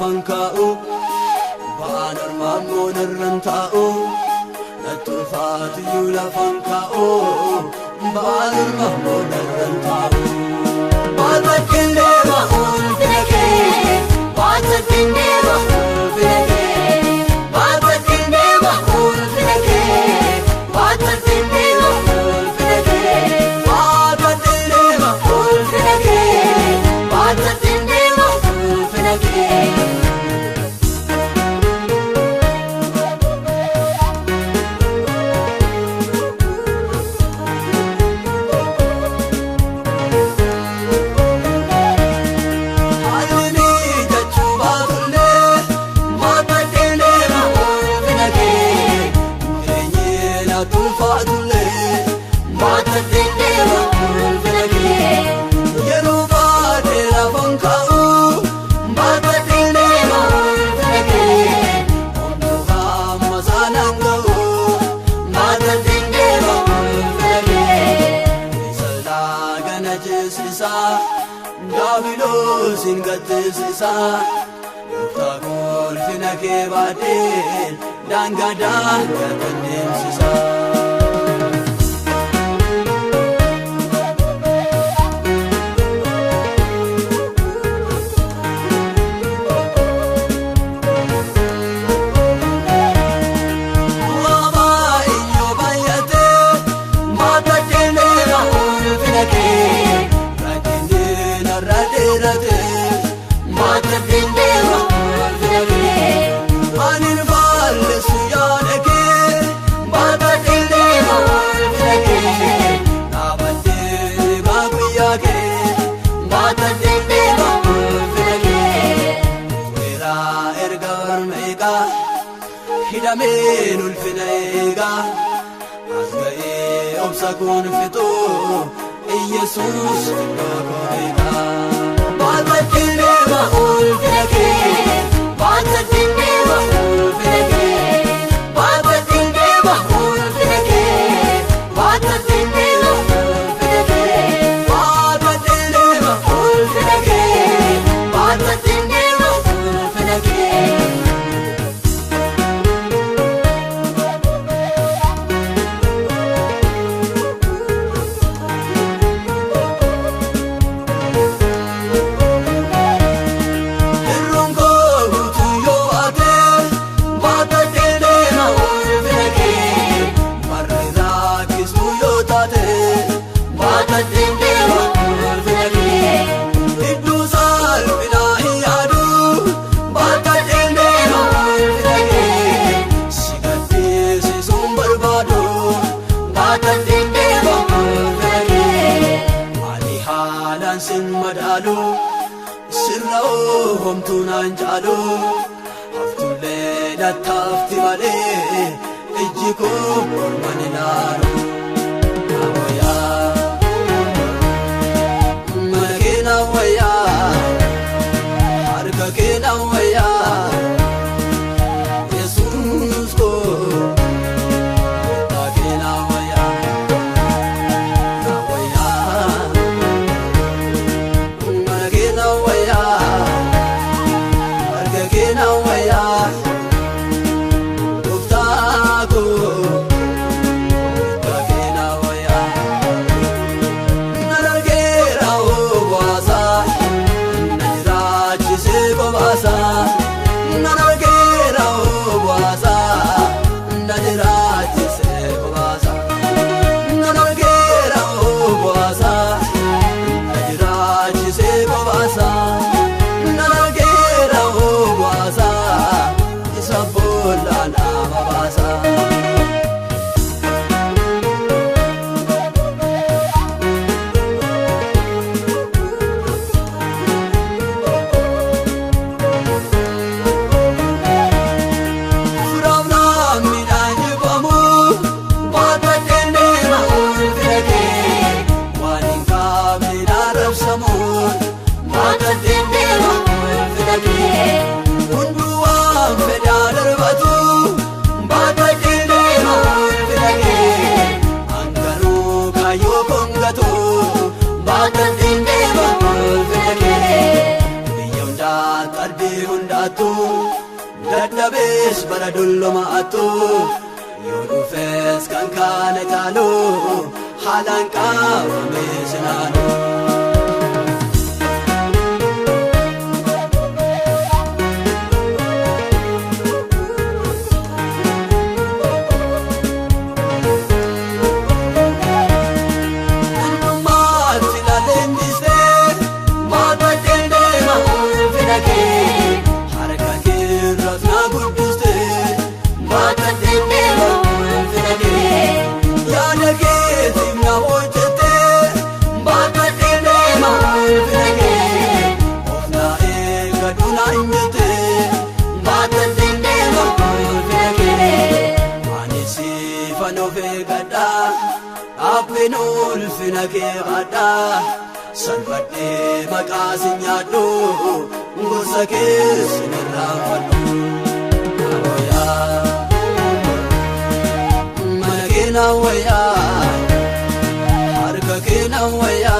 lafanka'u ba'anar mammonar ranta'u natulfaatu lafanka'u ba'anar mammonar ranta'u batakinde mahul finake batakinde mahul finake batakinde mahul finake batakinde mahul finake batakinde mahul finake batakinde mahul finake Davidosin gatisisa Utagol finake badel dangada gatendensisa Hidameen ulfina eegaa asga'ee obsa kun fixuu Iyesuus iddoo gooneegaa baataddinee mahul finakee baataddinee mahul finakee baataddinee mahul finakee baataddinee mahul finakee baataddinee mahul finakee baataddinee mahul finakee homtunan jalo haftule datafti male ejiko manilaro awaya magena waya harga kena waya Jesus ko takena waya awaya magena waya nyaattu dadhabees bara dullumaattu yoo dhufes kan kaane caalu haalaan qabamee sinaalu. Apinul finake ada salvate makasinyadu ngusake sinarafadu awaya managena waya harka kena waya